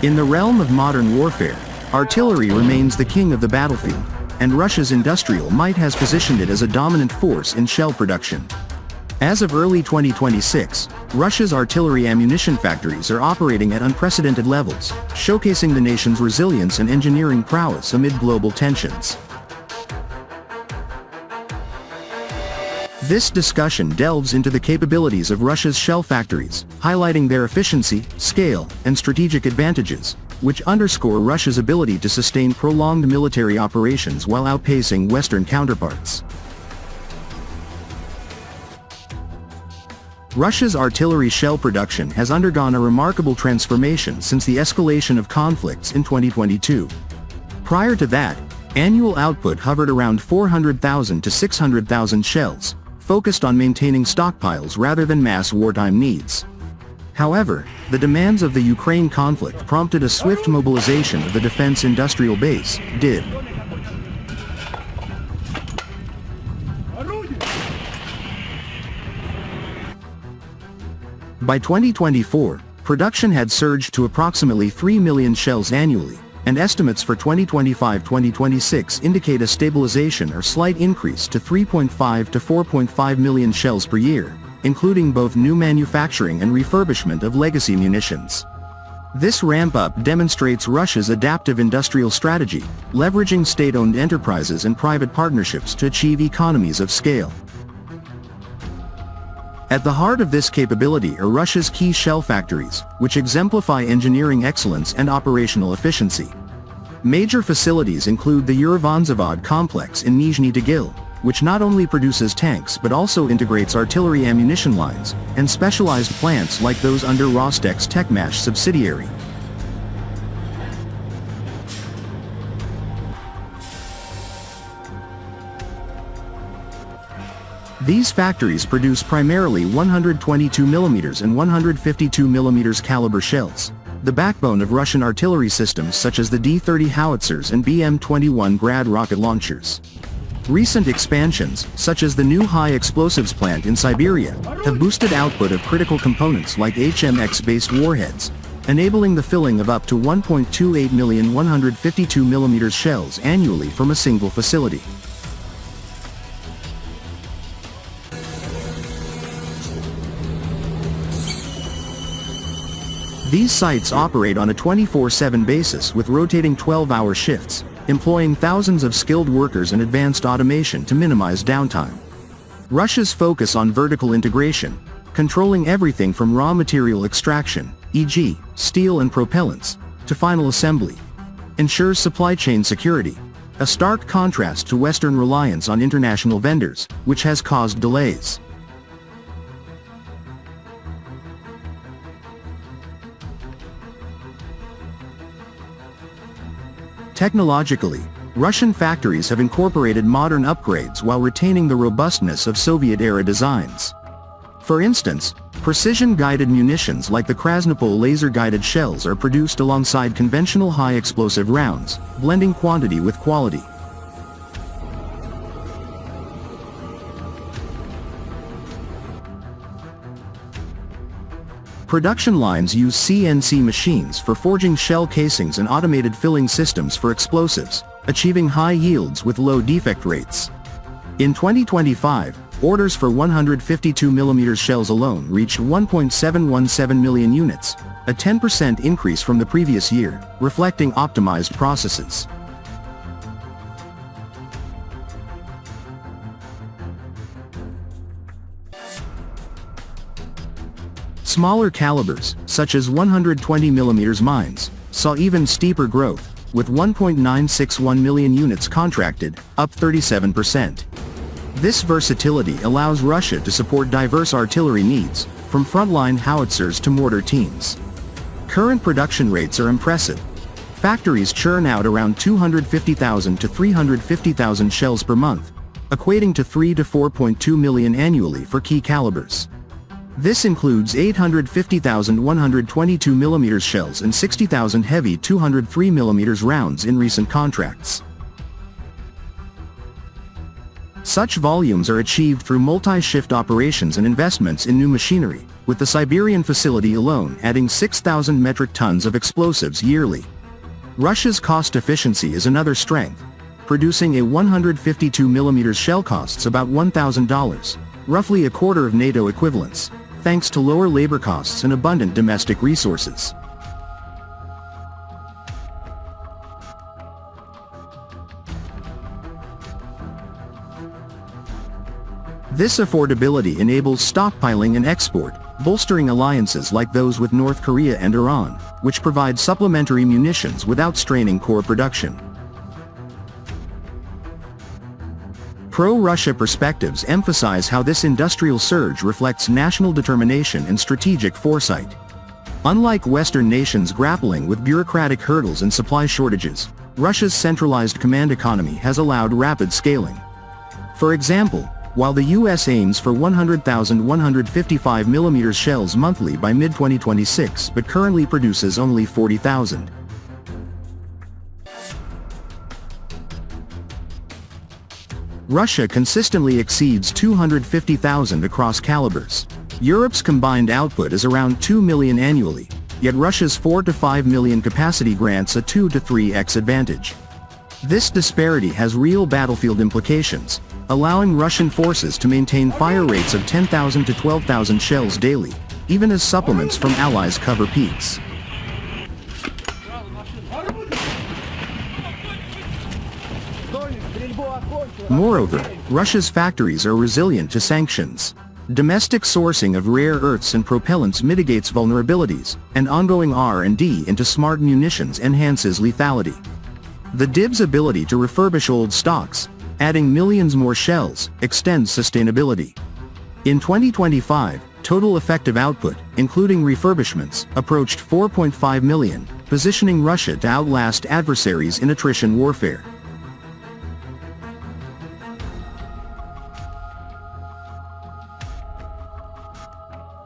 In the realm of modern warfare, artillery remains the king of the battlefield, and Russia's industrial might has positioned it as a dominant force in shell production. As of early 2026, Russia's artillery ammunition factories are operating at unprecedented levels, showcasing the nation's resilience and engineering prowess amid global tensions. This discussion delves into the capabilities of Russia's shell factories, highlighting their efficiency, scale, and strategic advantages, which underscore Russia's ability to sustain prolonged military operations while outpacing Western counterparts. Russia's artillery shell production has undergone a remarkable transformation since the escalation of conflicts in 2022. Prior to that, annual output hovered around 400,000 to 600,000 shells, focused on maintaining stockpiles rather than mass wartime needs. However, the demands of the Ukraine conflict prompted a swift mobilization of the Defense Industrial Base, DIB. By 2024, production had surged to approximately 3 million shells annually, and estimates for 2025-2026 indicate a stabilization or slight increase to 3.5 to 4.5 million shells per year, including both new manufacturing and refurbishment of legacy munitions. This ramp-up demonstrates Russia's adaptive industrial strategy, leveraging state-owned enterprises and private partnerships to achieve economies of scale. At the heart of this capability are Russia's key shell factories, which exemplify engineering excellence and operational efficiency. Major facilities include the Urovanzavod complex in Nizhny Tagil, which not only produces tanks but also integrates artillery ammunition lines, and specialized plants like those under Rostec's Techmash subsidiary. These factories produce primarily 122mm and 152mm caliber shells, the backbone of Russian artillery systems such as the D-30 howitzers and BM-21 Grad rocket launchers. Recent expansions, such as the new high-explosives plant in Siberia, have boosted output of critical components like HMX-based warheads, enabling the filling of up to 1.28 million 152mm shells annually from a single facility. These sites operate on a 24/7 basis with rotating 12-hour shifts, employing thousands of skilled workers and advanced automation to minimize downtime. Russia's focus on vertical integration, controlling everything from raw material extraction, e.g., steel and propellants, to final assembly, ensures supply chain security, a stark contrast to Western reliance on international vendors, which has caused delays. Technologically, Russian factories have incorporated modern upgrades while retaining the robustness of Soviet-era designs. For instance, precision-guided munitions like the Krasnopol laser-guided shells are produced alongside conventional high-explosive rounds, blending quantity with quality. Production lines use CNC machines for forging shell casings and automated filling systems for explosives, achieving high yields with low defect rates. In 2025, orders for 152mm shells alone reached 1.717 million units, a 10% increase from the previous year, reflecting optimized processes. Smaller calibers, such as 120mm mines, saw even steeper growth, with 1.961 million units contracted, up 37%. This versatility allows Russia to support diverse artillery needs, from frontline howitzers to mortar teams. Current production rates are impressive. Factories churn out around 250,000 to 350,000 shells per month, equating to 3 to 4.2 million annually for key calibers. This includes 850,000 122mm shells and 60,000 heavy 203mm rounds in recent contracts. Such volumes are achieved through multi-shift operations and investments in new machinery, with the Siberian facility alone adding 6,000 metric tons of explosives yearly. Russia's cost efficiency is another strength. Producing a 152mm shell costs about $1,000, roughly a quarter of NATO equivalents, thanks to lower labor costs and abundant domestic resources. This affordability enables stockpiling and export, bolstering alliances like those with North Korea and Iran, which provide supplementary munitions without straining core production. Pro-Russia perspectives emphasize how this industrial surge reflects national determination and strategic foresight. Unlike Western nations grappling with bureaucratic hurdles and supply shortages, Russia's centralized command economy has allowed rapid scaling. For example, while the U.S. aims for 100,000 155mm shells monthly by mid-2026 but currently produces only 40,000. Russia consistently exceeds 250,000 across calibers. Europe's combined output is around 2 million annually, yet Russia's 4 to 5 million capacity grants a 2 to 3x advantage. This disparity has real battlefield implications, allowing Russian forces to maintain fire rates of 10,000 to 12,000 shells daily, even as supplements from allies cover peaks. Moreover, Russia's factories are resilient to sanctions. Domestic sourcing of rare earths and propellants mitigates vulnerabilities, and ongoing R&D into smart munitions enhances lethality. The DIB's ability to refurbish old stocks, adding millions more shells, extends sustainability. In 2025, total effective output, including refurbishments, approached 4.5 million, positioning Russia to outlast adversaries in attrition warfare.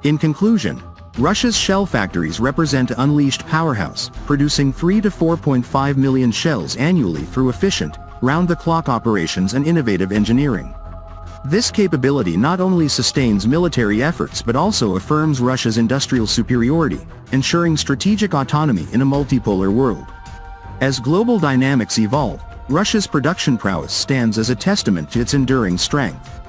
In conclusion, Russia's shell factories represent an unleashed powerhouse, producing 3 to 4.5 million shells annually through efficient, round-the-clock operations and innovative engineering. This capability not only sustains military efforts but also affirms Russia's industrial superiority, ensuring strategic autonomy in a multipolar world. As global dynamics evolve, Russia's production prowess stands as a testament to its enduring strength.